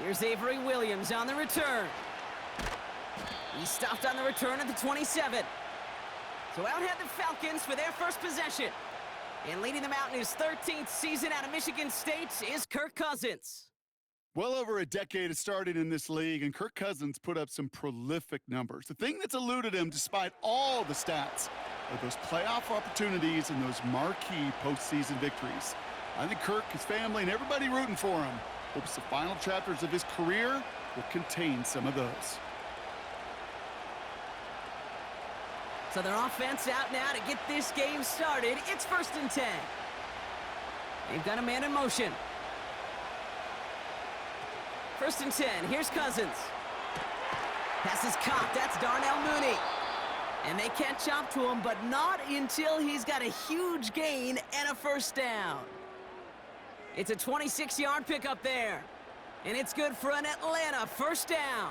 Here's Avery Williams on the return. He stopped on the return at the 27. So out head the Falcons for their first possession. And leading them out in his 13th season out of Michigan State is Kirk Cousins. Well over a decade of starting in this league, and Kirk Cousins put up some prolific numbers. The thing that's eluded him, despite all the stats, are those playoff opportunities and those marquee postseason victories. I think Kirk, his family, and everybody rooting for him hopes the final chapters of his career will contain some of those. So their offense out now to get this game started. It's 1st and 10. They've got a man in motion. 1st and 10. Here's Cousins. Pass is caught. That's Darnell Mooney. And they catch up to him, but not until he's got a huge gain and a first down. It's a 26-yard pickup there. And it's good for an Atlanta first down.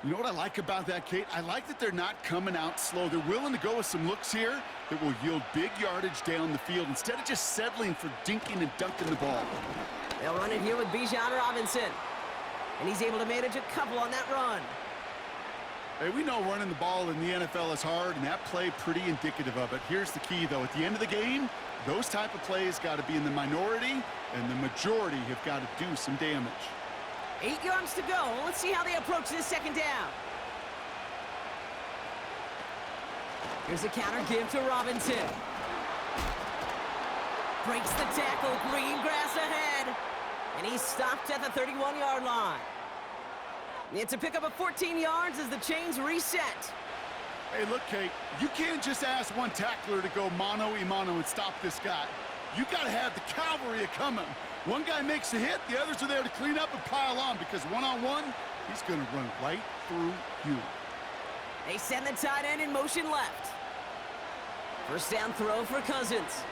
You know what I like about that, Kate? I like that they're not coming out slow. They're willing to go with some looks here that will yield big yardage down the field instead of just settling for dinking and dunking the ball. They'll run it here with Bijan Robinson. And he's able to manage a couple on that run. Hey, we know running the ball in the NFL is hard, and that play pretty indicative of it. Here's the key, though. At the end of the game, those type of plays got to be in the minority, and the majority have got to do some damage. 8 yards to go. Let's see how they approach this second down. Here's a counter give to Robinson. Breaks the tackle. Green grass ahead. And he's stopped at the 31-yard line. It's a pickup of 14 yards as the chains reset. Hey, look, Kate, you can't just ask one tackler to go mano-a-mano and stop this guy. You got to have the cavalry coming. One guy makes a hit, the others are there to clean up and pile on because one-on-one, he's going to run right through you. They send the tight end in motion left. First down throw for Cousins.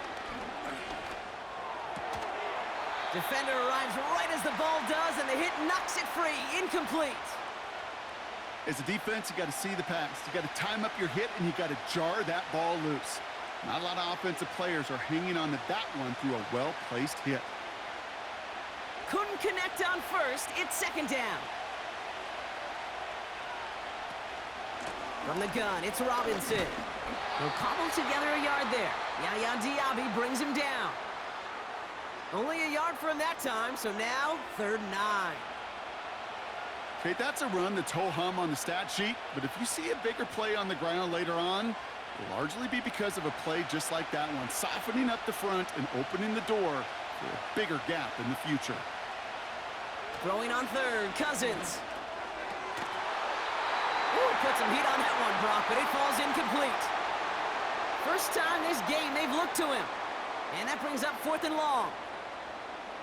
Defender arrives right as the ball does, and the hit knocks it free. Incomplete. As a defense, you got to see the pass. You got to time up your hit, and you got to jar that ball loose. Not a lot of offensive players are hanging on to that one through a well-placed hit. Couldn't connect on first. It's second down. From the gun, it's Robinson. He'll cobble together a yard there. Yaya Diaby brings him down. Only a yard for him that time, so now 3rd and 9. Okay, that's a run that's ho-hum on the stat sheet, but if you see a bigger play on the ground later on, it'll largely be because of a play just like that one, softening up the front and opening the door for a bigger gap in the future. Throwing on 3rd, Cousins. Ooh, put some heat on that one, Brock, but it falls incomplete. First time this game they've looked to him. And that brings up 4th and long.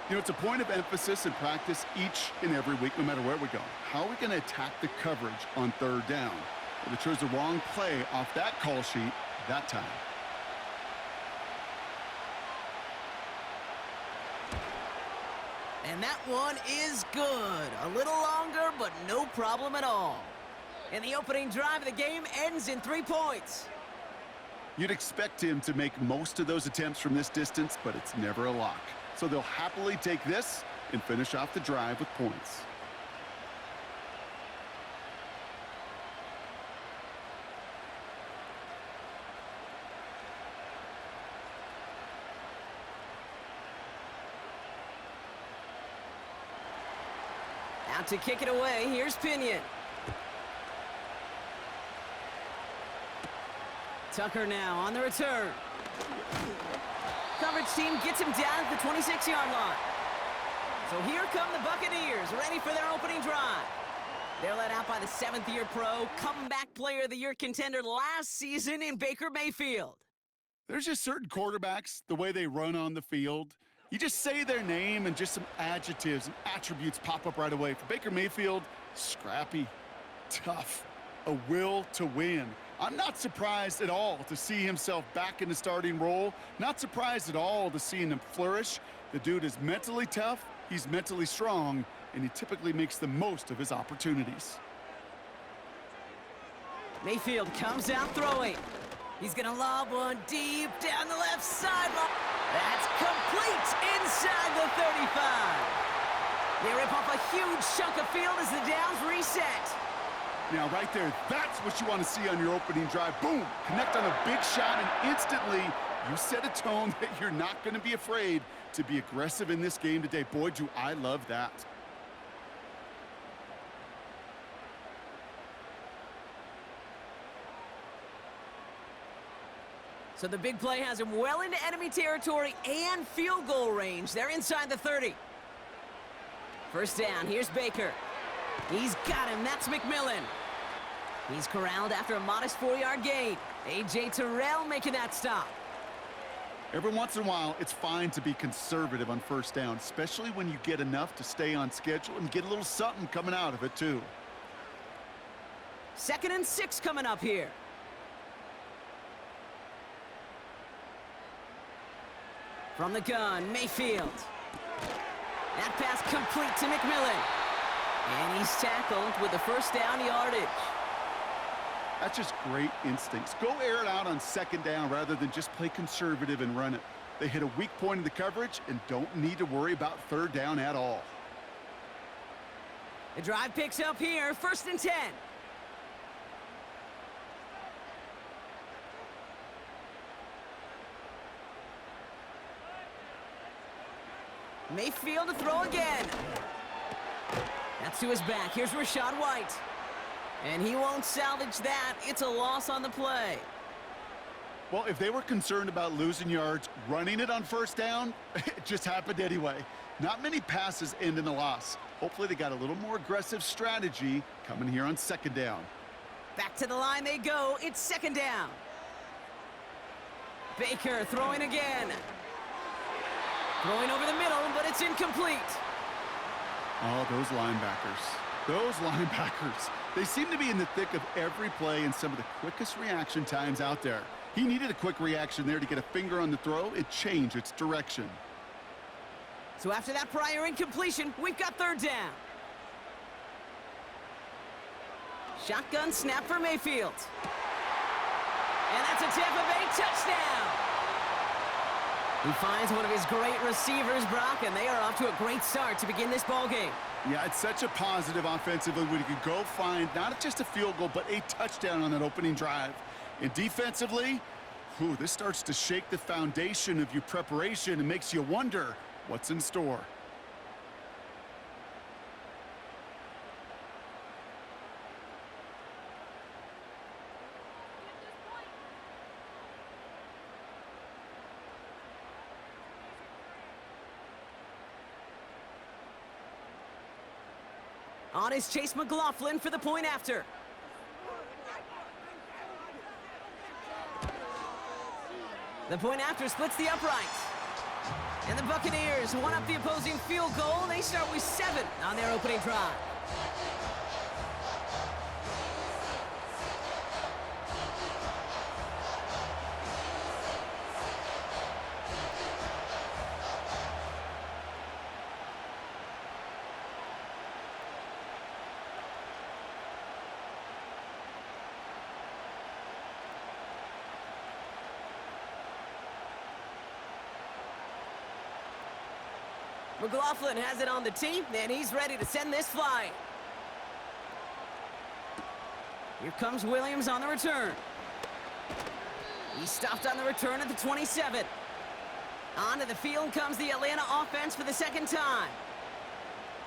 You know, it's a point of emphasis in practice each and every week, no matter where we go. How are we going to attack the coverage on 3rd down? Well, they chose the wrong play off that call sheet that time. And that one is good. A little longer, but no problem at all. And the opening drive of the game ends in 3 points. You'd expect him to make most of those attempts from this distance, but it's never a lock. So they'll happily take this and finish off the drive with points. Out to kick it away, here's Pinion. Tucker now on the return. Coverage team gets him down at the 26-yard line. So here come the Buccaneers, ready for their opening drive. They're led out by the 7th-year pro, comeback player of the year contender last season in Baker Mayfield. There's just certain quarterbacks, the way they run on the field. You just say their name and just some adjectives and attributes pop up right away. For Baker Mayfield, scrappy, tough, a will to win. I'm not surprised at all to see himself back in the starting role. Not surprised at all to see him flourish. The dude is mentally tough, he's mentally strong, and he typically makes the most of his opportunities. Mayfield comes out throwing. He's gonna lob one deep down the left sideline. That's complete inside the 35. They rip off a huge chunk of field as the downs reset. Now, right there, that's what you want to see on your opening drive. Boom! Connect on a big shot, and instantly you set a tone that you're not going to be afraid to be aggressive in this game today. Boy, do I love that. So the big play has him well into enemy territory and field goal range. They're inside the 30. First down, here's Baker. He's got him, that's McMillan. He's corralled after a modest 4-yard gain. A.J. Terrell making that stop. Every once in a while, it's fine to be conservative on first down, especially when you get enough to stay on schedule and get a little something coming out of it, too. 2nd and 6 coming up here. From the gun, Mayfield. That pass complete to McMillan. And he's tackled with the first down yardage. That's just great instincts. Go air it out on 2nd down rather than just play conservative and run it. They hit a weak point in the coverage and don't need to worry about 3rd down at all. The drive picks up here, 1st and 10. Mayfield to throw again. That's to his back. Here's Rachaad White. And he won't salvage that. It's a loss on the play. Well, if they were concerned about losing yards, running it on 1st down, it just happened anyway. Not many passes end in a loss. Hopefully they got a little more aggressive strategy coming here on 2nd down. Back to the line they go. It's 2nd down. Baker throwing again. Throwing over the middle, but it's incomplete. Oh, those linebackers. Those linebackers. They seem to be in the thick of every play and some of the quickest reaction times out there. He needed a quick reaction there to get a finger on the throw. It changed its direction. So after that prior incompletion, we've got 3rd down. Shotgun snap for Mayfield. And that's a Tampa Bay touchdown. He finds one of his great receivers, Brock, and they are off to a great start to begin this ballgame. Yeah, it's such a positive offensively when you can go find not just a field goal, but a touchdown on that opening drive. And defensively, this starts to shake the foundation of your preparation and makes you wonder what's in store. On is Chase McLaughlin for the point after. The point after splits the uprights. And the Buccaneers one up the opposing field goal. They start with 7 on their opening drive. McLaughlin has it on the tee, and he's ready to send this flying. Here comes Williams on the return. He stopped on the return at the 27. Onto the field comes the Atlanta offense for the 2nd time.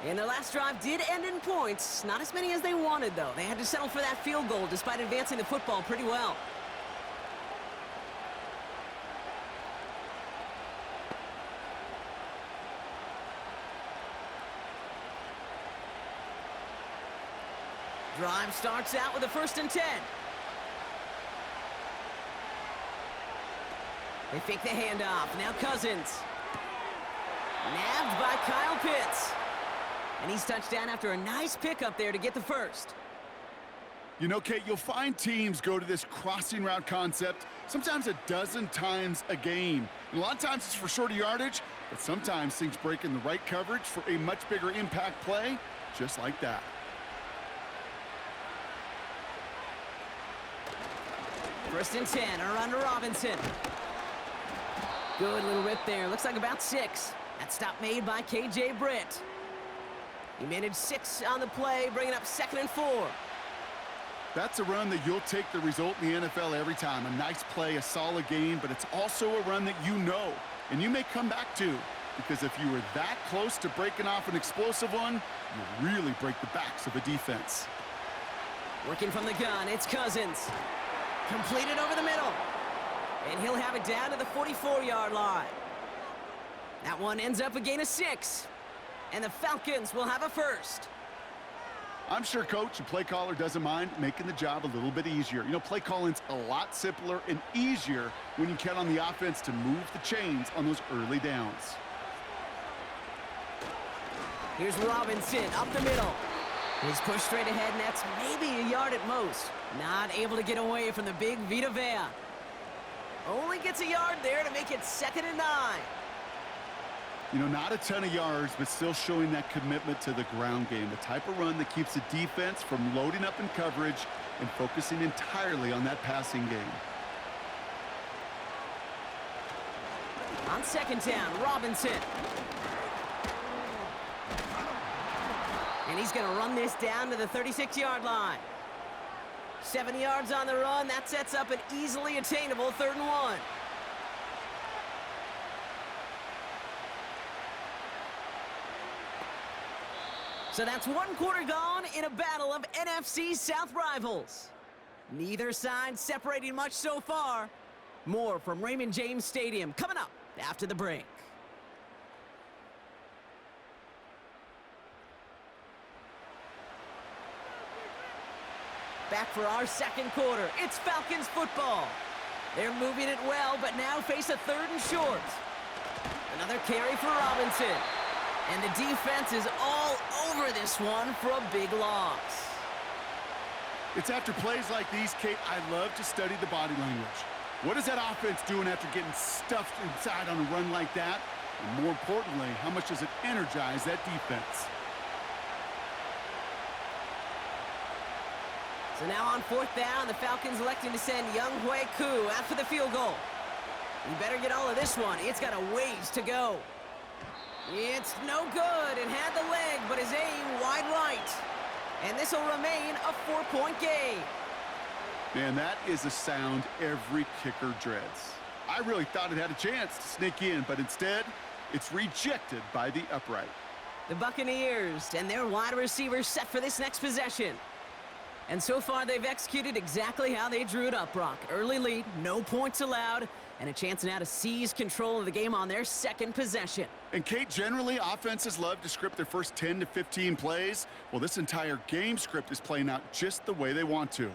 And their last drive did end in points. Not as many as they wanted, though. They had to settle for that field goal despite advancing the football pretty well. Drive starts out with a 1st and 10. They fake the handoff. Now Cousins. Nabbed by Kyle Pitts. And he's touched down after a nice pickup there to get the first. You know, Kate, you'll find teams go to this crossing route concept sometimes a dozen times a game. And a lot of times it's for shorter yardage, but sometimes things break in the right coverage for a much bigger impact play, just like that. First and 10, around to Robinson. Good little rip there. Looks like about 6. That stop made by K.J. Britt. He managed 6 on the play, bringing up 2nd and 4. That's a run that you'll take the result in the NFL every time. A nice play, a solid game, but it's also a run that you know, and you may come back to, because if you were that close to breaking off an explosive one, you really break the backs of a defense. Working from the gun, it's Cousins. Completed over the middle. And he'll have it down to the 44-yard line. That one ends up a gain of 6. And the Falcons will have a first. I'm sure coach and play caller doesn't mind making the job a little bit easier. You know, play calling's a lot simpler and easier when you count on the offense to move the chains on those early downs. Here's Robinson up the middle. He's pushed straight ahead, and that's maybe a yard at most. Not able to get away from the big Vita Vea. Only gets a yard there to make it 2nd and 9. You know, not a ton of yards, but still showing that commitment to the ground game. The type of run that keeps the defense from loading up in coverage and focusing entirely on that passing game. On 2nd down, Robinson. And he's going to run this down to the 36-yard line. 7 yards on the run. That sets up an easily attainable 3rd and 1. So that's 1 quarter gone in a battle of NFC South rivals. Neither side separating much so far. More from Raymond James Stadium coming up after the break. Back for our 2nd quarter. It's Falcons football. They're moving it well, but now face a 3rd and short. Another carry for Robinson. And the defense is all over this one for a big loss. It's after plays like these, Kate, I love to study the body language. What is that offense doing after getting stuffed inside on a run like that? And more importantly, how much does it energize that defense? So now on 4th down, the Falcons electing to send Younghoe Koo after the field goal. You better get all of this one. It's got a ways to go. It's no good. It had the leg, but his aim wide right. And this will remain a 4-point game. Man, that is a sound every kicker dreads. I really thought it had a chance to sneak in, but instead, it's rejected by the upright. The Buccaneers and their wide receivers set for this next possession. And so far, they've executed exactly how they drew it up, Brock. Early lead, no points allowed, and a chance now to seize control of the game on their 2nd possession. And, Kate, generally, offenses love to script their first 10 to 15 plays. Well, this entire game script is playing out just the way they want to.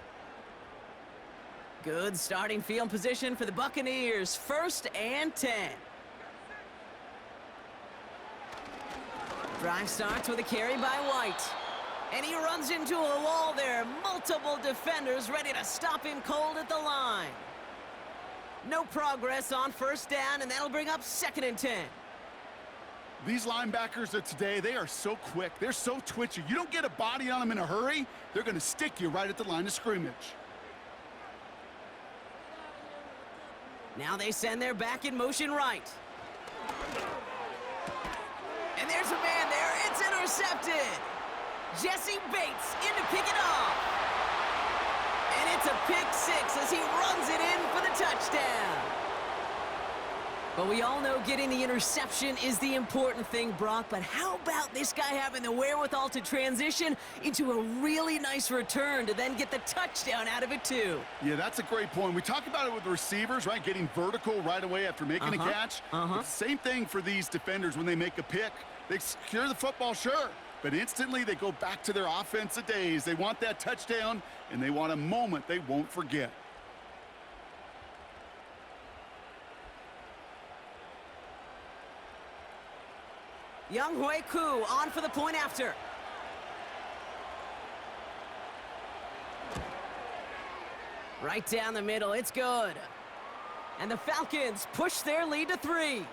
Good starting field position for the Buccaneers. 1st and 10. Drive starts with a carry by White. And he runs into a wall there. Multiple defenders ready to stop him cold at the line. No progress on 1st down, and that'll bring up 2nd and 10. These linebackers of today, they are so quick. They're so twitchy. You don't get a body on them in a hurry, they're going to stick you right at the line of scrimmage. Now they send their back in motion right. And there's a man there. It's intercepted. Jesse Bates in to pick it off. And it's a pick 6 as he runs it in for the touchdown. But we all know getting the interception is the important thing, Brock. But how about this guy having the wherewithal to transition into a really nice return to then get the touchdown out of it, too? Yeah, that's a great point. We talk about it with the receivers, right? Getting vertical right away after making a catch. It's the same thing for these defenders when they make a pick. They secure the football, sure. But instantly they go back to their offensive days. They want that touchdown, and they want a moment they won't forget. Younghoe Koo on for the point after. Right down the middle, it's good. And the Falcons push their lead to 3.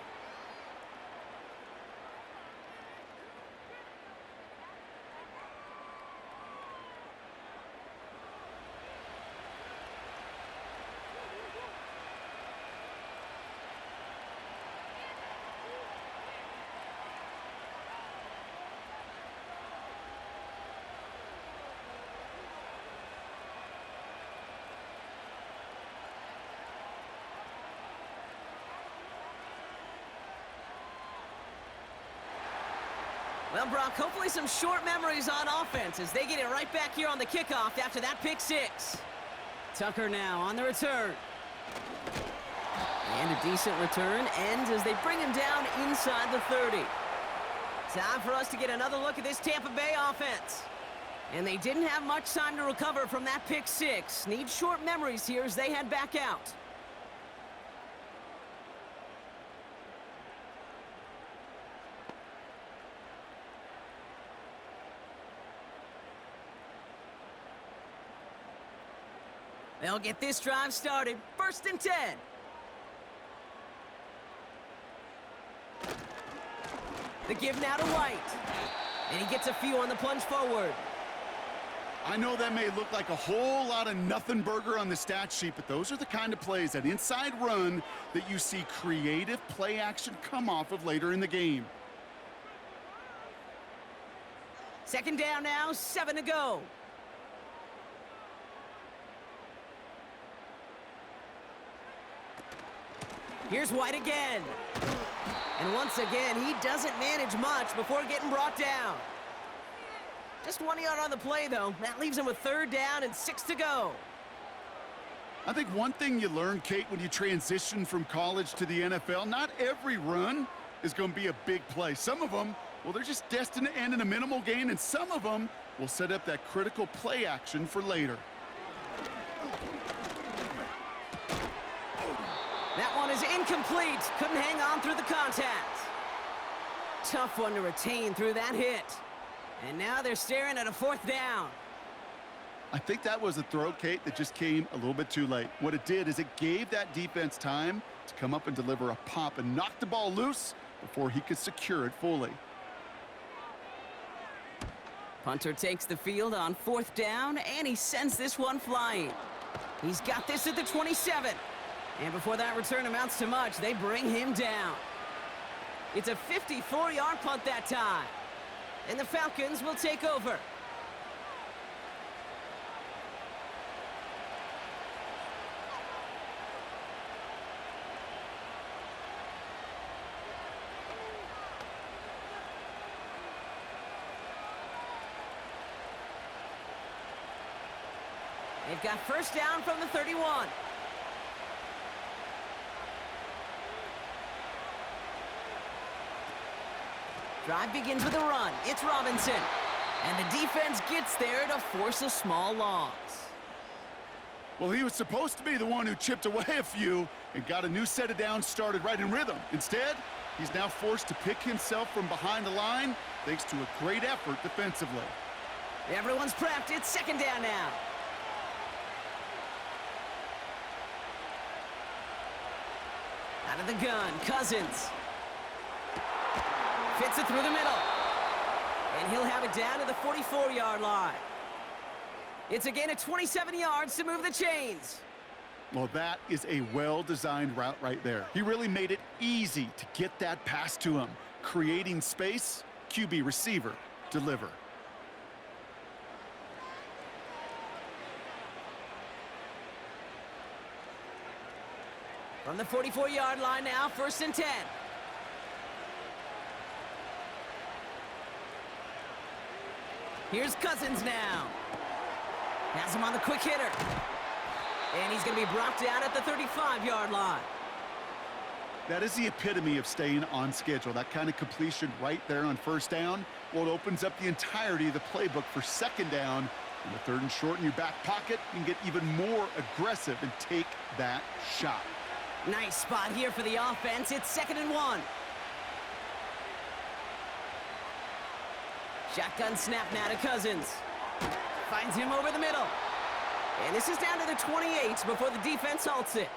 Well, Brock, hopefully some short memories on offense as they get it right back here on the kickoff after that pick six. Tucker now on the return. And a decent return ends as they bring him down inside the 30. Time for us to get another look at this Tampa Bay offense. And they didn't have much time to recover from that pick six. Need short memories here as they head back out. They'll get this drive started. 1st and 10. The give now to White. And he gets a few on the plunge forward. I know that may look like a whole lot of nothing burger on the stat sheet, but those are the kind of plays, that inside run, that you see creative play action come off of later in the game. 2nd down now, 7 to go. Here's White again. And once again, he doesn't manage much before getting brought down. Just 1 yard on the play, though. That leaves him with 3rd down and 6 to go. I think one thing you learn, Kate, when you transition from college to the NFL, not every run is going to be a big play. Some of them, well, they're just destined to end in a minimal gain, and some of them will set up that critical play action for later. That one is incomplete. Couldn't hang on through the contact. Tough one to retain through that hit. And now they're staring at a 4th down. I think that was a throw, Kate, that just came a little bit too late. What it did is it gave that defense time to come up and deliver a pop and knock the ball loose before he could secure it fully. Punter takes the field on 4th down, and he sends this one flying. He's got this at the 27. And before that return amounts to much, they bring him down. It's a 54-yard punt that time. And the Falcons will take over. They've got 1st down from the 31. Drive begins with a run. It's Robinson. And the defense gets there to force a small loss. Well, he was supposed to be the one who chipped away a few and got a new set of downs started right in rhythm. Instead, he's now forced to pick himself from behind the line thanks to a great effort defensively. Everyone's prepped. It's 2nd down now. Out of the gun, Cousins. Fits it through the middle. And he'll have it down to the 44-yard line. It's again at 27 yards to move the chains. Well, that is a well-designed route right there. He really made it easy to get that pass to him. Creating space, QB receiver, deliver. From the 44-yard line now, 1st and 10. Here's Cousins now. Has him on the quick hitter. And he's going to be brought down at the 35-yard line. That is the epitome of staying on schedule. That kind of completion right there on 1st down. Well, it opens up the entirety of the playbook for 2nd down. In the 3rd and short in your back pocket, you can get even more aggressive and take that shot. Nice spot here for the offense. It's 2nd and 1. Shotgun snap now to Cousins. Finds him over the middle. And this is down to the 28 before the defense halts it.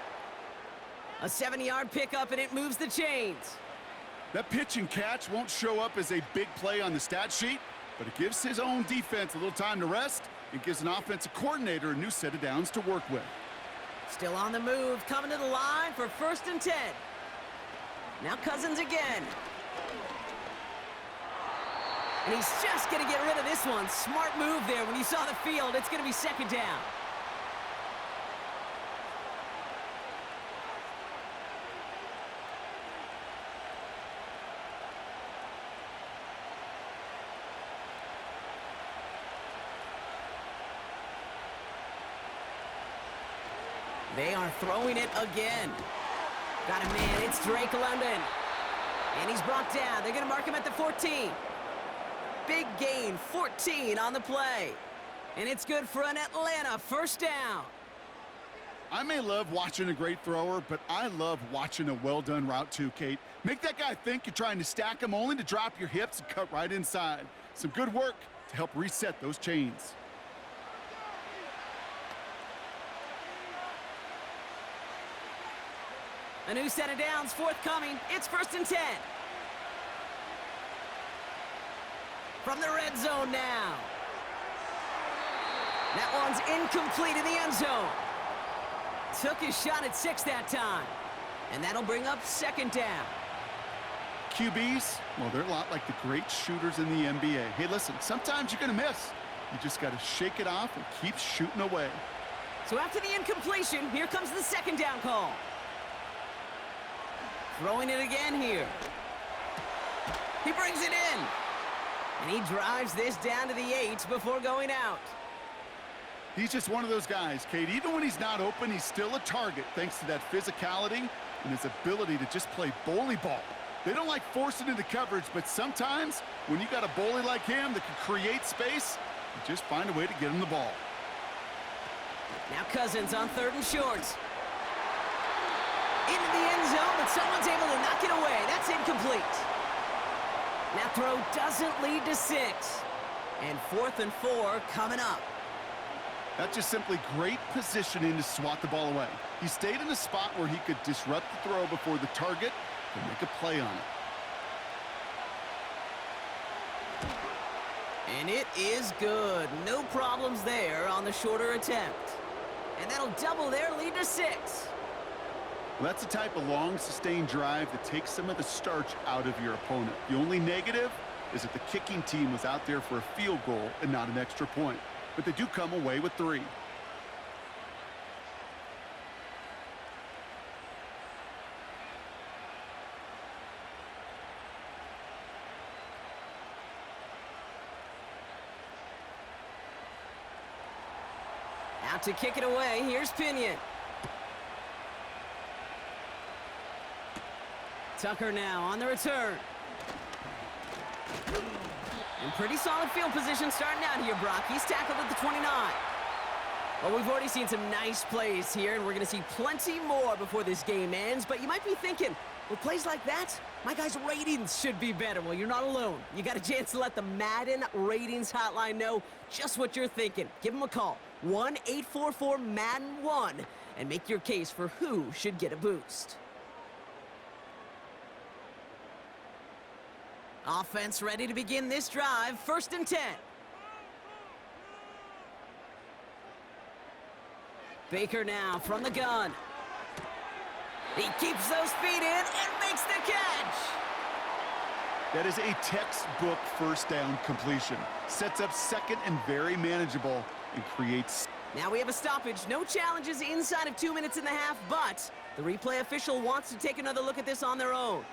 A 7-yard pickup, and it moves the chains. That pitch and catch won't show up as a big play on the stat sheet, but it gives his own defense a little time to rest. It gives an offensive coordinator a new set of downs to work with. Still on the move, coming to the line for 1st and 10. Now Cousins again. And he's just going to get rid of this one. Smart move there. When you saw the field, it's going to be 2nd down. They are throwing it again. Got a man, it's Drake London. And he's brought down. They're going to mark him at the 14. Big gain, 14 on the play. And it's good for an Atlanta first down. I may love watching a great thrower, but I love watching a well-done route too, Kate. Make that guy think you're trying to stack him only to drop your hips and cut right inside. Some good work to help reset those chains. A new set of downs forthcoming. It's 1st and 10. From the red zone now. That one's incomplete in the end zone. Took his shot at 6 that time. And that'll bring up 2nd down. QBs, well, they're a lot like the great shooters in the NBA. Hey, listen, sometimes you're going to miss. You just got to shake it off and keep shooting away. So after the incompletion, here comes the 2nd down call. Throwing it again here. He brings it in. And he drives this down to the 8 before going out. He's just one of those guys, Kate. Even when he's not open, he's still a target thanks to that physicality and his ability to just play bully ball. They don't like forcing into coverage, but sometimes when you got a bully like him that can create space, you just find a way to get him the ball. Now Cousins on 3rd and short. Into the end zone, but someone's able to knock it away. That's incomplete. That throw doesn't lead to 6. And 4th and 4 coming up. That's just simply great positioning to swat the ball away. He stayed in a spot where he could disrupt the throw before the target and make a play on it. And it is good. No problems there on the shorter attempt. And that'll double their lead to 6. Well, that's the type of long, sustained drive that takes some of the starch out of your opponent. The only negative is that the kicking team was out there for a field goal and not an extra point. But they do come away with 3. Out to kick it away, here's Pinion. Tucker now on the return. And pretty solid field position starting out here, Brock. He's tackled at the 29. Well, we've already seen some nice plays here, and we're going to see plenty more before this game ends. But you might be thinking, with plays like that, my guys' ratings should be better. Well, you're not alone. You got a chance to let the Madden ratings hotline know just what you're thinking. Give them a call, 1-844-MADDEN-1, and make your case for who should get a boost. Offense ready to begin this drive. 1st and 10. Baker now from the gun. He keeps those feet in and makes the catch. That is a textbook first down completion. Sets up 2nd and very manageable and creates... Now we have a stoppage. No challenges inside of 2 minutes and a half, but the replay official wants to take another look at this on their own.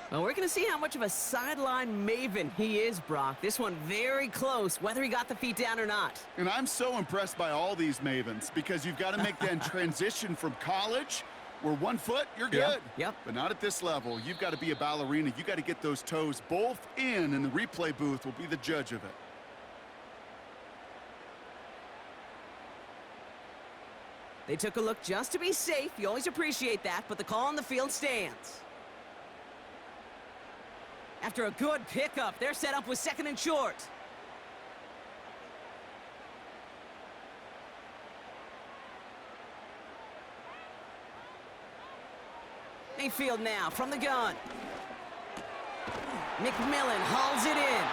Well, we're going to see how much of a sideline maven he is, Brock. This one very close, whether he got the feet down or not. And I'm so impressed by all these mavens because you've got to make that transition from college where 1 foot, you're good. Yep. But not at this level. You've got to be a ballerina. You got to get those toes both in, and the replay booth will be the judge of it. They took a look just to be safe. You always appreciate that, but the call on the field stands. After a good pickup, they're set up with 2nd and short. Mayfield now from the gun. McMillan hauls it in.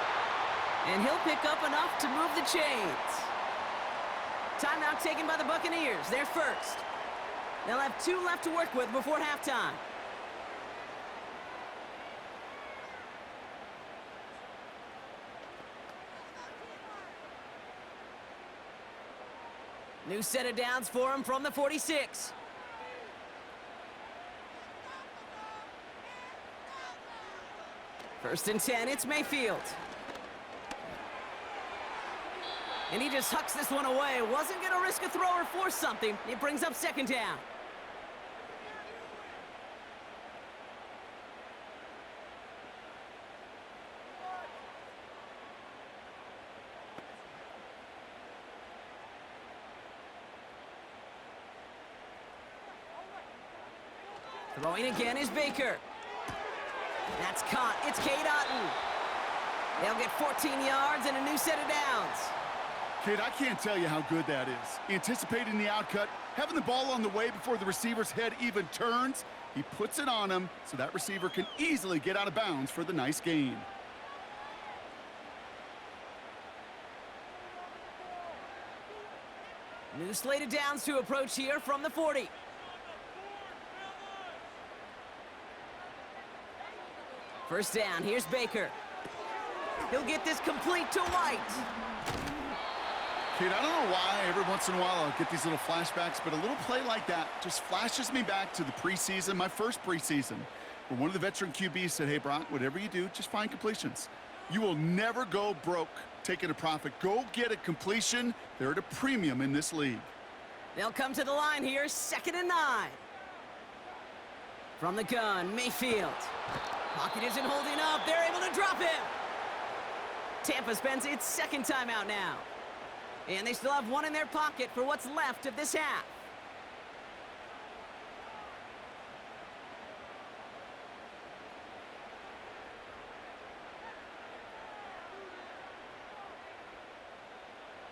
And he'll pick up enough to move the chains. Timeout taken by the Buccaneers. They're first. They'll have 2 left to work with before halftime. New set of downs for him from the 46. First and 10, it's Mayfield. And he just hucks this one away. Wasn't going to risk a throw or force something. It brings up second down. Throwing again is Baker. That's caught. It's Cade Otton. They'll get 14 yards and a new set of downs. Kid, I can't tell you how good that is. Anticipating the outcut, having the ball on the way before the receiver's head even turns, he puts it on him so that receiver can easily get out of bounds for the nice gain. New slate of downs to approach here from the 40. First down, here's Baker. He'll get this complete to White. Kid, I don't know why every once in a while I'll get these little flashbacks, but a little play like that just flashes me back to the preseason, my first preseason, where one of the veteran QBs said, hey, Brock, whatever you do, just find completions. You will never go broke taking a profit. Go get a completion. They're at a premium in this league. They'll come to the line here, 2nd and 9. From the gun, Mayfield. Pocket isn't holding up. They're able to drop him. Tampa spends its second timeout now. And they still have one in their pocket for what's left of this half.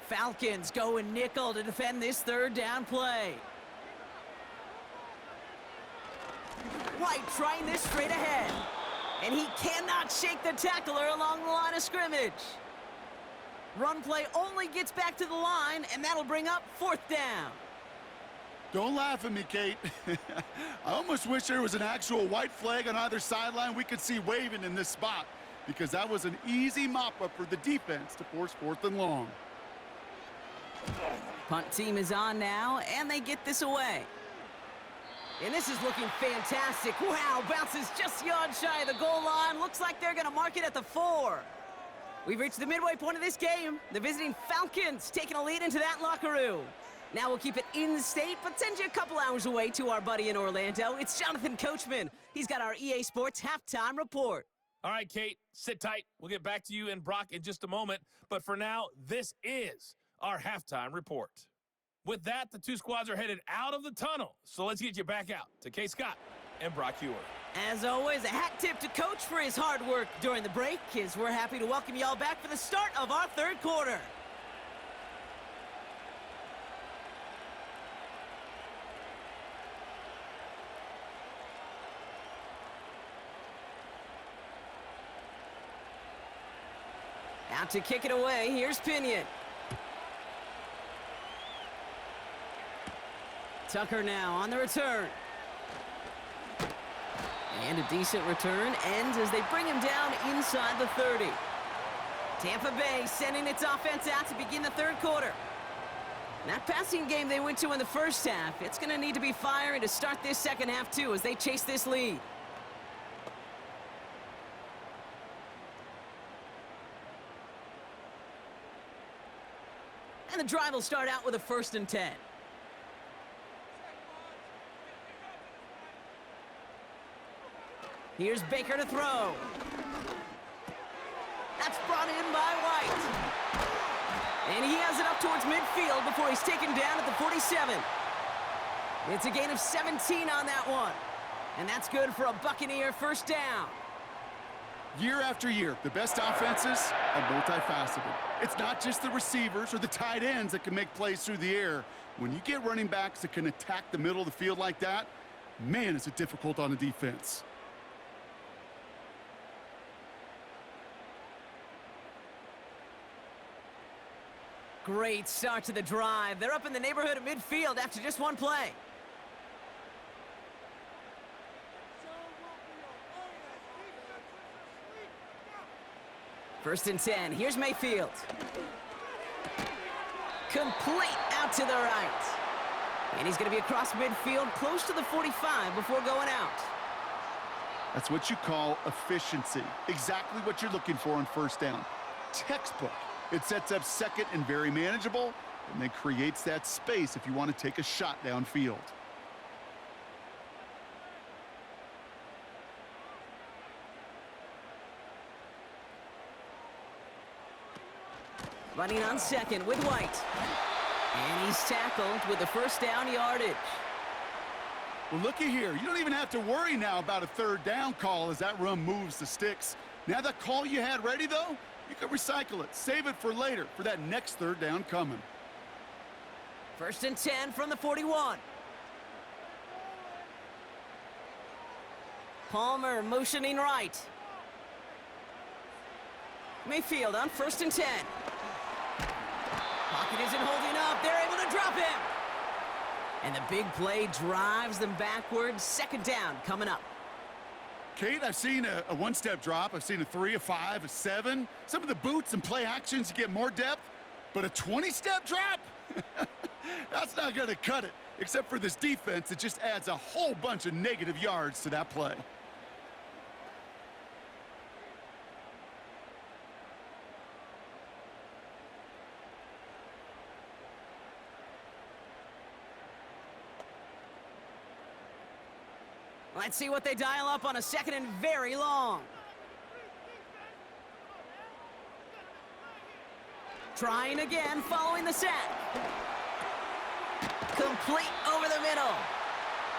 Falcons going nickel to defend this third down play. White trying this straight ahead. And he cannot shake the tackler along the line of scrimmage. Run play only gets back to the line, and that'll bring up 4th down. Don't laugh at me, Kate. I almost wish there was an actual white flag on either sideline we could see waving in this spot, because that was an easy mop-up for the defense to force 4th and long. Punt team is on now, and they get this away. And this is looking fantastic. Wow, bounces just yards shy of the goal line. Looks like they're going to mark it at the 4. We've reached the midway point of this game. The visiting Falcons taking a lead into that locker room. Now we'll keep it in-state, but send you a couple hours away to our buddy in Orlando. It's Jonathan Coachman. He's got our EA Sports halftime report. All right, Kate, sit tight. We'll get back to you and Brock in just a moment. But for now, this is our halftime report. With that, the two squads are headed out of the tunnel. So let's get you back out to Kate Scott and Brock Hewer. As always, a hat tip to Coach for his hard work during the break, as we're happy to welcome y'all back for the start of our third quarter. Out to kick it away, here's Pinion. Tucker now on the return. And a decent return ends as they bring him down inside the 30. Tampa Bay sending its offense out to begin the third quarter. That passing game they went to in the first half, it's going to need to be firing to start this second half too as they chase this lead. And the drive will start out with a 1st and 10. Here's Baker to throw. That's brought in by White. And he has it up towards midfield before he's taken down at the 47. It's a gain of 17 on that one. And that's good for a Buccaneer first down. Year after year, the best offenses are multifaceted. It's not just the receivers or the tight ends that can make plays through the air. When you get running backs that can attack the middle of the field like that, man, is it difficult on the defense. Great start to the drive. They're up in the neighborhood of midfield after just one play. First and 10. Here's Mayfield. Complete out to the right. And he's going to be across midfield close to the 45 before going out. That's what you call efficiency. Exactly what you're looking for on first down. Textbook. It sets up second and very manageable, and then creates that space if you want to take a shot downfield. Running on second with White. And he's tackled with the first down yardage. Well, looky here. You don't even have to worry now about a third down call as that run moves the sticks. Now that call you had ready, though, you can recycle it. Save it for later for that next third down coming. 1st and 10 from the 41. Palmer motioning right. Mayfield on 1st and 10. Pocket isn't holding up. They're able to drop him. And the big play drives them backwards. 2nd down coming up. Kate, I've seen a one-step drop. I've seen a 3, a 5, a 7. Some of the boots and play actions, you get more depth. But a 20-step drop? That's not going to cut it. Except for this defense, it just adds a whole bunch of negative yards to that play. Let's see what they dial up on a 2nd and very long. Trying again following the sack. Complete over the middle.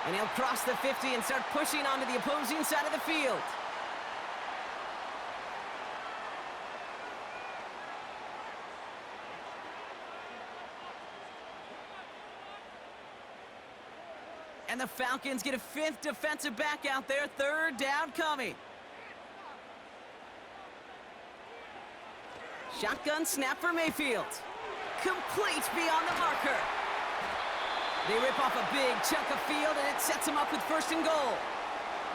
And he'll cross the 50 and start pushing onto the opposing side of the field. And the Falcons get a 5th defensive back out there. 3rd down coming. Shotgun snap for Mayfield. Complete beyond the marker. They rip off a big chunk of field, and it sets them up with 1st and goal.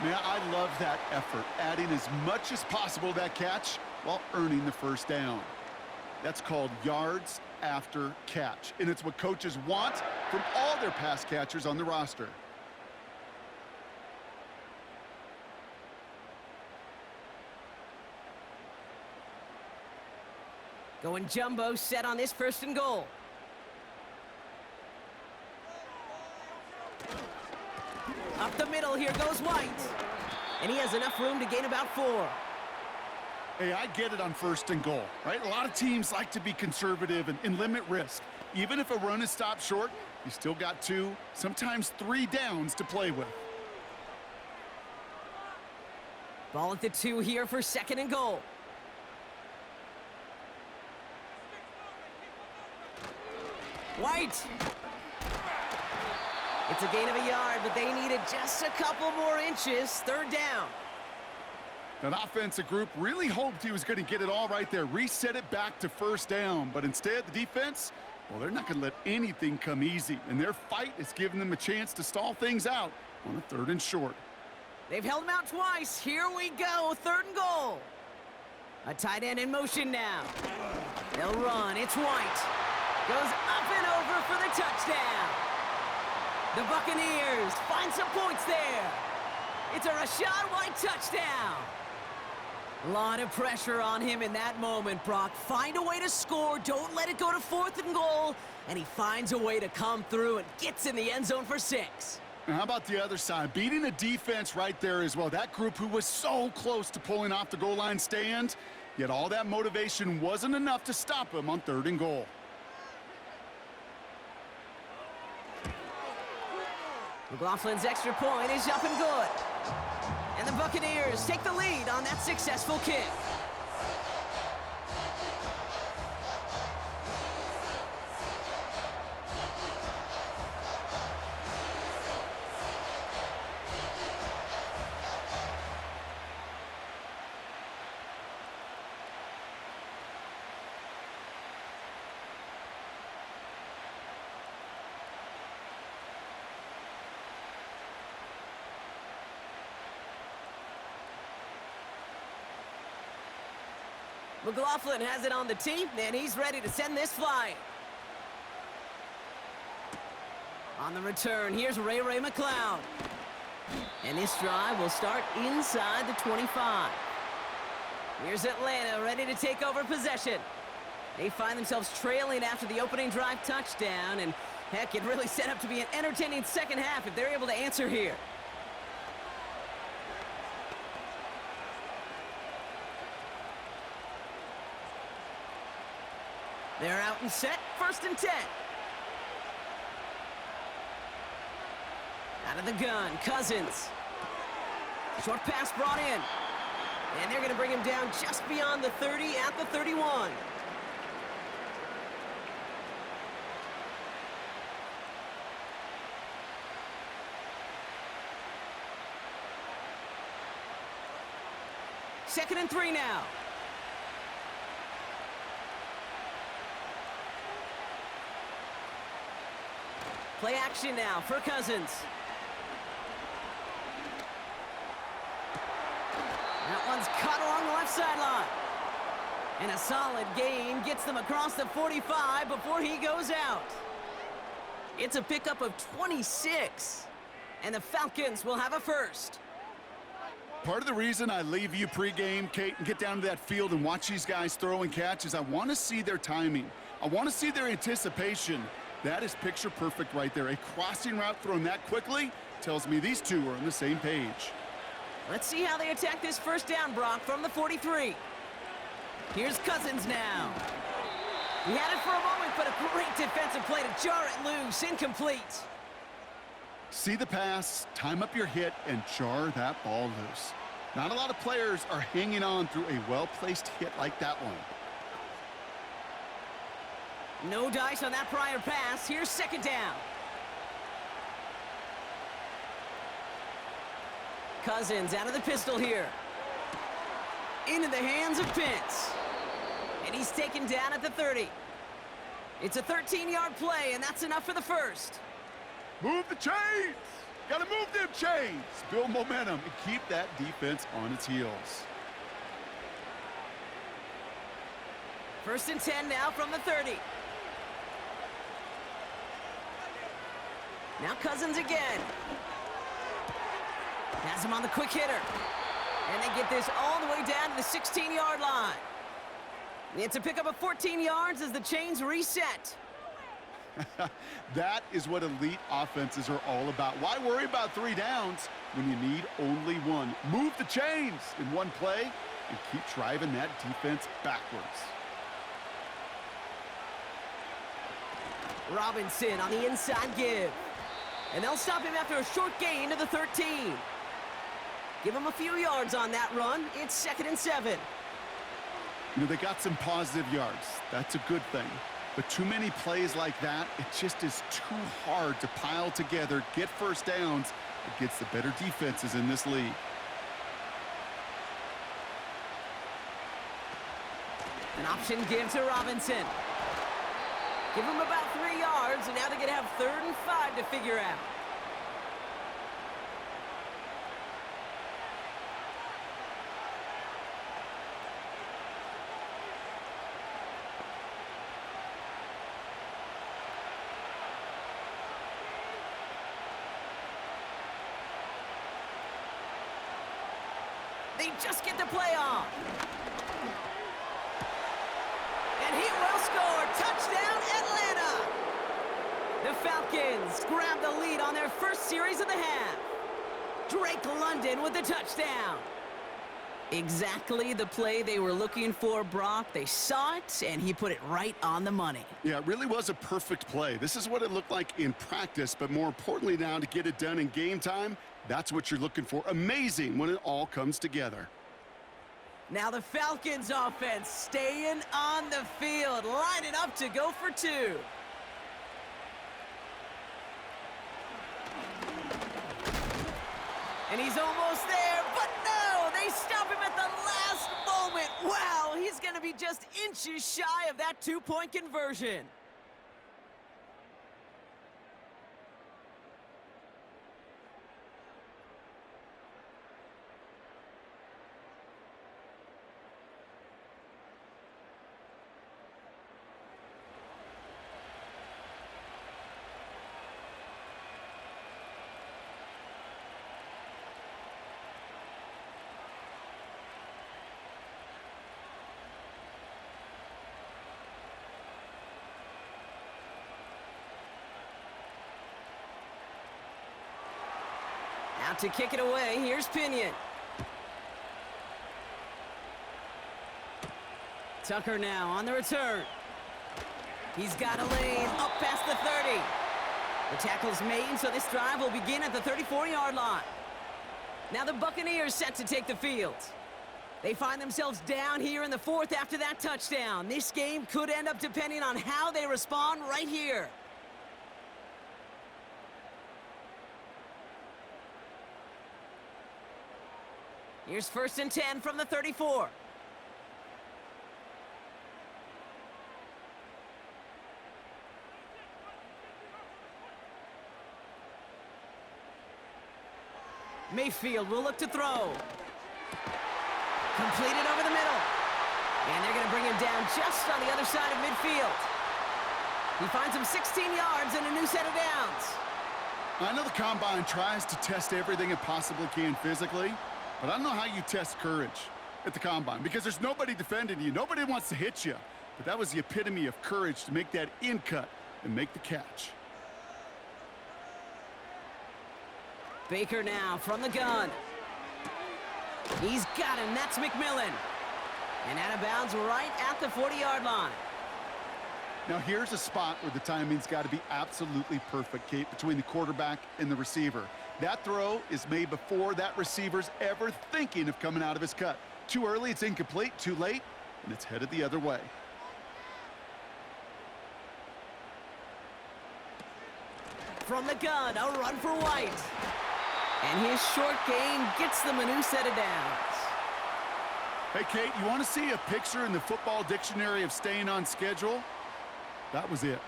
Man, I love that effort, adding as much as possible to that catch while earning the 1st down. That's called yards after catch, and it's what coaches want from all their pass catchers on the roster. Going jumbo set on this 1st and goal. Up the middle, here goes White. And he has enough room to gain about 4. Hey, I get it on 1st and goal, right? A lot of teams like to be conservative and limit risk. Even if a run is stopped short, you still got 2, sometimes 3 downs to play with. Ball at the 2 here for 2nd and goal. White. It's a gain of a yard, but they needed just a couple more inches. 3rd down. That offensive group really hoped he was going to get it all right there, reset it back to 1st down. But instead, the defense, well, they're not going to let anything come easy. And their fight is giving them a chance to stall things out on a 3rd and short. They've held him out twice. Here we go. 3rd and goal. A tight end in motion now. They'll run. It's White. Goes up and over for the touchdown. The Buccaneers find some points there. It's a Rachaad White touchdown. A lot of pressure on him in that moment, Brock. Find a way to score. Don't let it go to 4th and goal. And he finds a way to come through and gets in the end zone for 6. Now, how about the other side? Beating a defense right there as well. That group who was so close to pulling off the goal line stand, yet all that motivation wasn't enough to stop him on 3rd and goal. McLaughlin's extra point is up and good. And the Buccaneers take the lead on that successful kick. McLaughlin has it on the tee, and he's ready to send this flying. On the return, here's Ray McCloud. And this drive will start inside the 25. Here's Atlanta ready to take over possession. They find themselves trailing after the opening drive touchdown, and heck, it really set up to be an entertaining second half if they're able to answer here. They're out and set, 1st and 10. Out of the gun, Cousins. Short pass brought in. And they're going to bring him down just beyond the 30 at the 31. Second and 3 now. Play action now for Cousins. That one's caught along the left sideline. And a solid gain gets them across the 45 before he goes out. It's a pickup of 26. And the Falcons will have a first. Part of the reason I leave you pregame, Kate, and get down to that field and watch these guys throw and catch is I want to see their timing. I want to see their anticipation. That is picture perfect right there. A crossing route thrown that quickly tells me these two are on the same page. Let's see how they attack this first down, Brock, from the 43. Here's Cousins now. He had it for a moment, but a great defensive play to jar it loose. Incomplete. See the pass, time up your hit, and jar that ball loose. Not a lot of players are hanging on through a well-placed hit like that one. No dice on that prior pass. Here's second down. Cousins out of the pistol here. Into the hands of Pitts. And he's taken down at the 30. It's a 13-yard play, and that's enough for the first. Move the chains! Gotta move them chains! Build momentum and keep that defense on its heels. 1st and 10 now from the 30. Now Cousins again. Has him on the quick hitter. And they get this all the way down to the 16-yard line. It's a pickup of 14 yards as the chains reset. That is what elite offenses are all about. Why worry about 3 downs when you need only 1? Move the chains in one play and keep driving that defense backwards. Robinson on the inside give. And they'll stop him after a short gain to the 13. Give him a few yards on that run. It's 2nd and 7. You know, they got some positive yards. That's a good thing. But too many plays like that, it just is too hard to pile together, get first downs against the better defenses in this league. An option give to Robinson. Give him about 3 yards, and now they're going to have 3rd and 5 to figure out. They just get the play off. And he will score. Touchdown, Atlanta. The Falcons grab the lead on their first series of the half. Drake London with the touchdown. Exactly the play they were looking for, Brock. They saw it, and he put it right on the money. Yeah, it really was a perfect play. This is what it looked like in practice, but more importantly now to get it done in game time, that's what you're looking for. Amazing when it all comes together. Now the Falcons offense staying on the field, lining up to go for 2. And he's almost there, but no, they stop him at the last moment. Wow, he's going to be just inches shy of that 2-point conversion. Out to kick it away. Here's Pinion. Tucker now on the return. He's got a lane up past the 30. The tackle's made, so this drive will begin at the 34-yard line. Now the Buccaneers set to take the field. They find themselves down here in the fourth after that touchdown. This game could end up depending on how they respond right here. Here's 1st and 10 from the 34. Mayfield will look to throw. Completed over the middle. And they're going to bring him down just on the other side of midfield. He finds him 16 yards and a new set of downs. I know the Combine tries to test everything it possibly can physically, but I don't know how you test courage at the Combine because there's nobody defending you. Nobody wants to hit you. But that was the epitome of courage to make that in cut and make the catch. Baker now from the gun. He's got him. That's McMillan. And out of bounds right at the 40-yard line. Now here's a spot where the timing's got to be absolutely perfect, Kate, between the quarterback and the receiver. That throw is made before that receiver's ever thinking of coming out of his cut. Too early, it's incomplete. Too late, and it's headed the other way. From the gun, a run for White. And his short game gets them a new set of downs. Hey, Kate, you want to see a picture in the football dictionary of staying on schedule? That was it.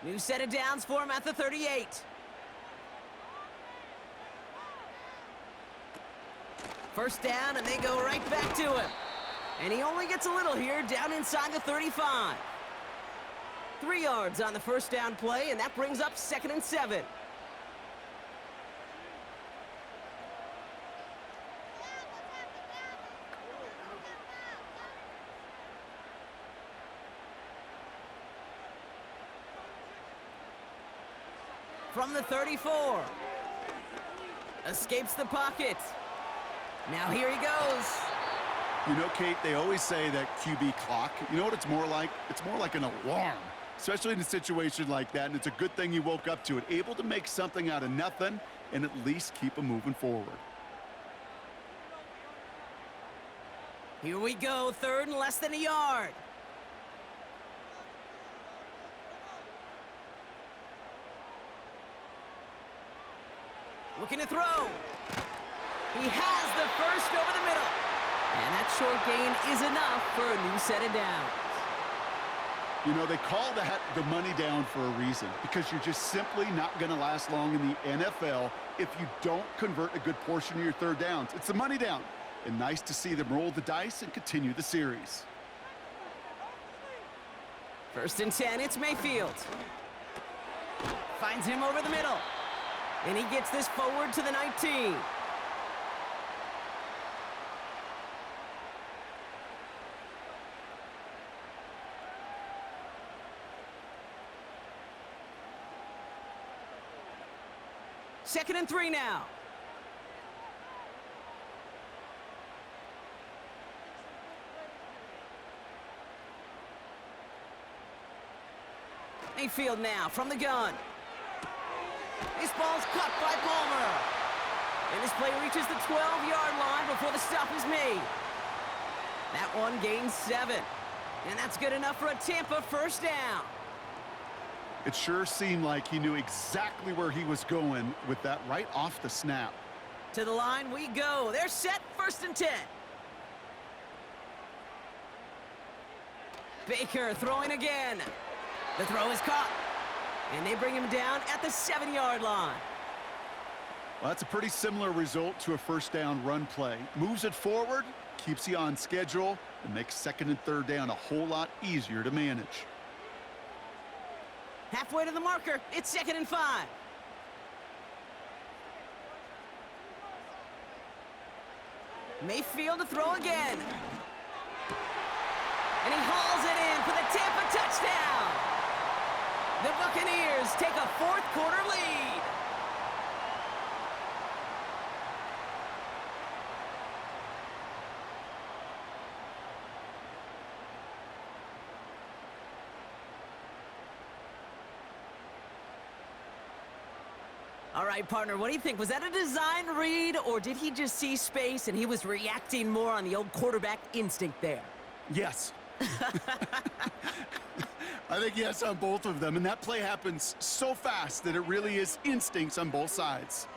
New set of downs for him at the 38. First down, and they go right back to him. And he only gets a little here, down inside the 35. 3 yards on the first down play, and that brings up 2nd and 7. From the 34. Escapes the pocket. Now here he goes. You know, Kate, they always say that QB clock. You know what it's more like? It's more like an alarm, especially in a situation like that, and it's a good thing he woke up to it. Able to make something out of nothing and at least keep him moving forward. Here we go, 3rd and less than a yard. Looking to throw. He has the first over the middle. And that short gain is enough for a new set of downs. You know, they call that the money down for a reason because you're just simply not going to last long in the NFL if you don't convert a good portion of your 3rd downs. It's the money down. And nice to see them roll the dice and continue the series. 1st and 10, it's Mayfield. Finds him over the middle. And he gets this forward to the 19. Second and 3 now. Mayfield now from the gun. This ball's caught by Palmer. And this play reaches the 12-yard line before the stop is made. That one gains 7. And that's good enough for a Tampa first down. It sure seemed like he knew exactly where he was going with that right off the snap. To the line we go. They're set, 1st and 10. Baker throwing again. The throw is caught. And they bring him down at the 7-yard line. Well, that's a pretty similar result to a first down run play. Moves it forward, keeps you on schedule, and makes 2nd and 3rd down a whole lot easier to manage. Halfway to the marker, it's 2nd and 5. Mayfield to throw again. And he hauls it in for the Tampa touchdown. The Buccaneers take a fourth-quarter lead. All right, partner, what do you think? Was that a design read, or did he just see space and he was reacting more on the old quarterback instinct there? Yes. I think yes on both of them, and that play happens so fast that it really is instincts on both sides.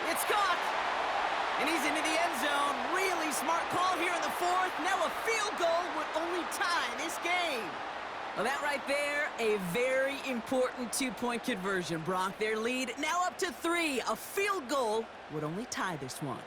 It's caught, and he's into the end zone. Really smart call here in the fourth. Now a field goal would only tie this game. Well, that right there, a very important two-point conversion, Brock. Their lead now up to 3. A field goal would only tie this one.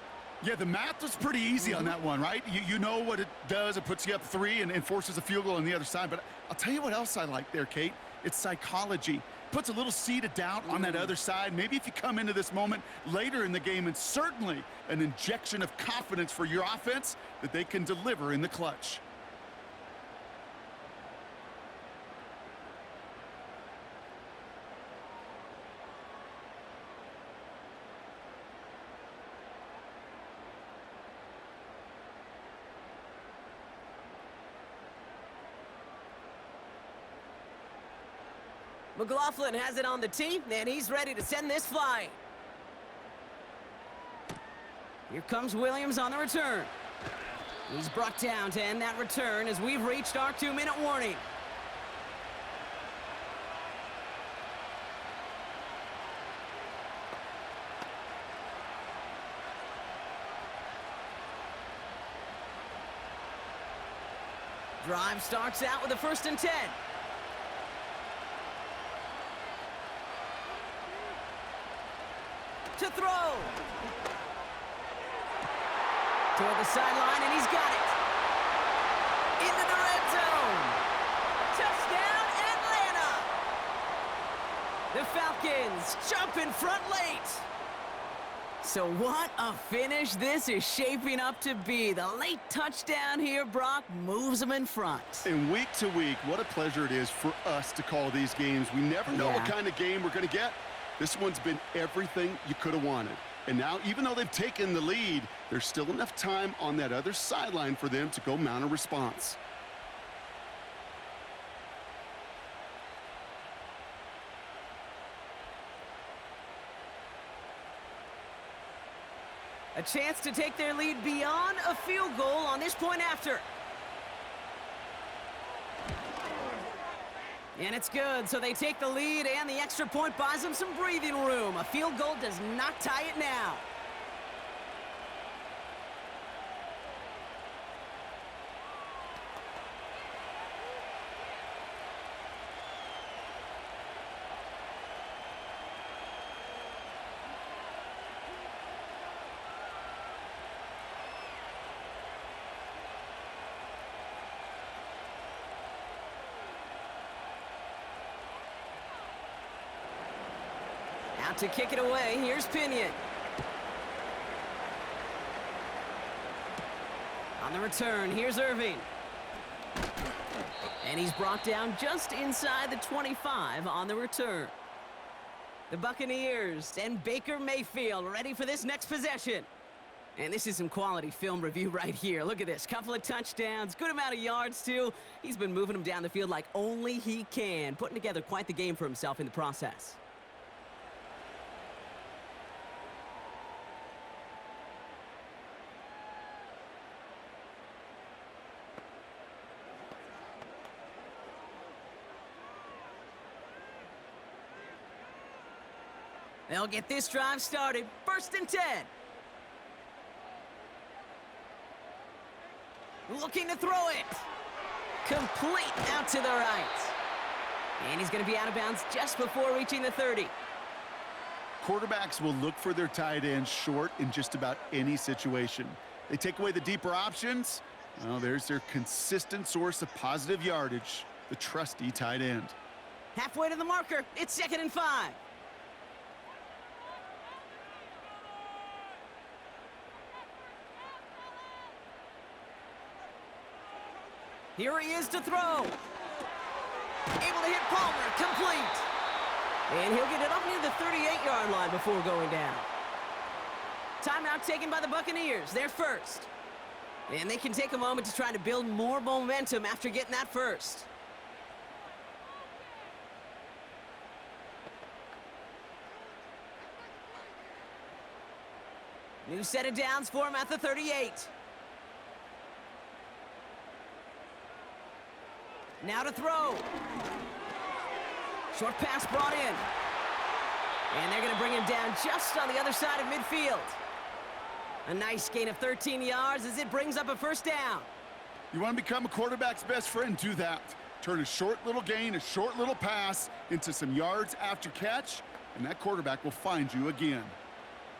Yeah, the math was pretty easy on that one, right? You know what it does. It puts you up 3 and forces a field goal on the other side. But I'll tell you what else I like there, Kate. It's psychology. Puts a little seed of doubt on that other side. Maybe if you come into this moment later in the game, and certainly an injection of confidence for your offense that they can deliver in the clutch. McLaughlin has it on the tee, and he's ready to send this flying. Here comes Williams on the return. He's brought down to end that return as we've reached our 2-minute warning. Drive starts out with a 1st and 10. To throw. Toward the sideline, and he's got it. Into the red zone. Touchdown, Atlanta. The Falcons jump in front late. So what a finish this is shaping up to be. The late touchdown here, Brock, moves them in front. And week to week, what a pleasure it is for us to call these games. We never know what kind of game we're going to get. This one's been everything you could have wanted. And now, even though they've taken the lead, there's still enough time on that other sideline for them to go mount a response. A chance to take their lead beyond a field goal on this point after. And it's good, so they take the lead, and the extra point buys them some breathing room. A field goal does not tie it now. Out to kick it away, here's Pinion. On the return, here's Irving. And he's brought down just inside the 25 on the return. The Buccaneers and Baker Mayfield ready for this next possession. And this is some quality film review right here. Look at this. Couple of touchdowns, good amount of yards, too. He's been moving them down the field like only he can, putting together quite the game for himself in the process. They'll get this drive started. 1st and 10. Looking to throw it. Complete out to the right. And he's going to be out of bounds just before reaching the 30. Quarterbacks will look for their tight ends short in just about any situation. They take away the deeper options. Well, there's their consistent source of positive yardage, the trusty tight end. Halfway to the marker. It's 2nd and 5. Here he is to throw. Able to hit Palmer, complete. And he'll get it up near the 38-yard line before going down. Timeout taken by the Buccaneers. They're first. And they can take a moment to try to build more momentum after getting that first. New set of downs for him at the 38. Now to throw. Short pass brought in. And they're going to bring him down just on the other side of midfield. A nice gain of 13 yards as it brings up a first down. You want to become a quarterback's best friend? Do that. Turn a short little gain, a short little pass into some yards after catch, and that quarterback will find you again.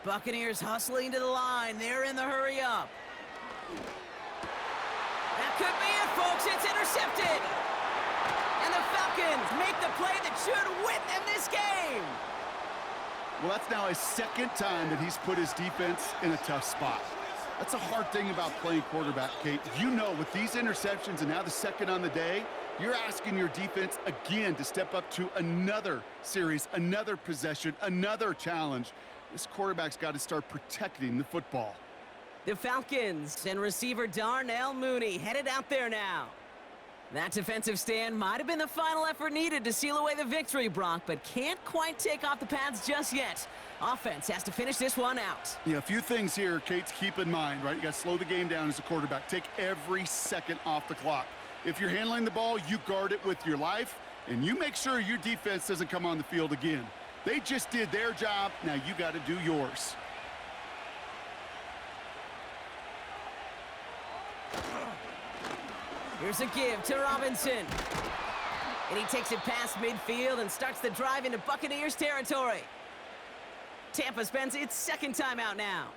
Buccaneers hustling to the line. They're in the hurry up. That could be it, folks. It's intercepted. And the Falcons make the play that should win them this game. Well, that's now his second time that he's put his defense in a tough spot. That's a hard thing about playing quarterback, Kate. You know, with these interceptions and now the second on the day, you're asking your defense again to step up to another series, another possession, another challenge. This quarterback's got to start protecting the football. The Falcons and receiver Darnell Mooney headed out there now. That defensive stand might have been the final effort needed to seal away the victory, Brock, but can't quite take off the pads just yet. Offense has to finish this one out. Yeah, a few things here, Kate, to keep in mind, right? You got to slow the game down as a quarterback. Take every second off the clock. If you're handling the ball, you guard it with your life, and you make sure your defense doesn't come on the field again. They just did their job. Now you got to do yours. Here's a give to Robinson. And he takes it past midfield and starts the drive into Buccaneers territory. Tampa spends its second time out now.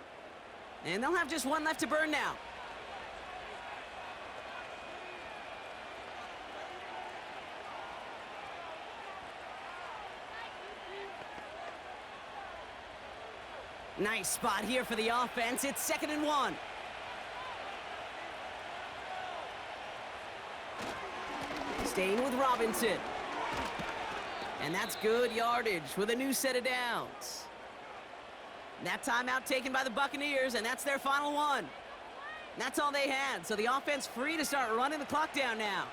And they'll have just one left to burn now. Nice spot here for the offense. It's 2nd and 1. Staying with Robinson. And that's good yardage with a new set of downs. That timeout taken by the Buccaneers, and that's their final one. That's all they had, so the offense free to start running the clock down now.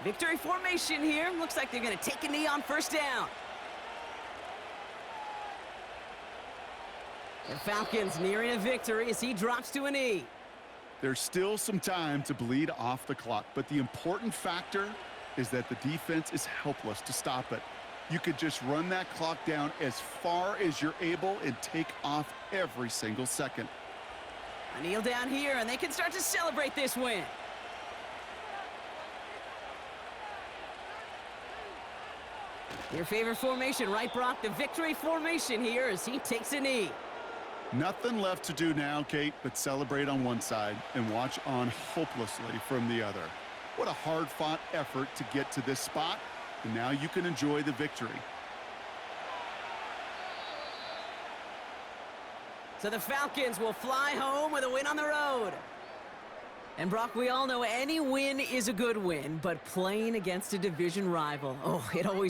Victory formation here. Looks like they're going to take a knee on first down. The Falcons nearing a victory as he drops to a knee. There's still some time to bleed off the clock, but the important factor is that the defense is helpless to stop it. You could just run that clock down as far as you're able and take off every single second. A kneel down here, and they can start to celebrate this win. Your favorite formation, right, Brock? The victory formation here as he takes a knee. Nothing left to do now, Kate, but celebrate on one side and watch on hopelessly from the other. What a hard-fought effort to get to this spot, and now you can enjoy the victory. So the Falcons will fly home with a win on the road. And Brock, we all know any win is a good win, but playing against a division rival, oh, it always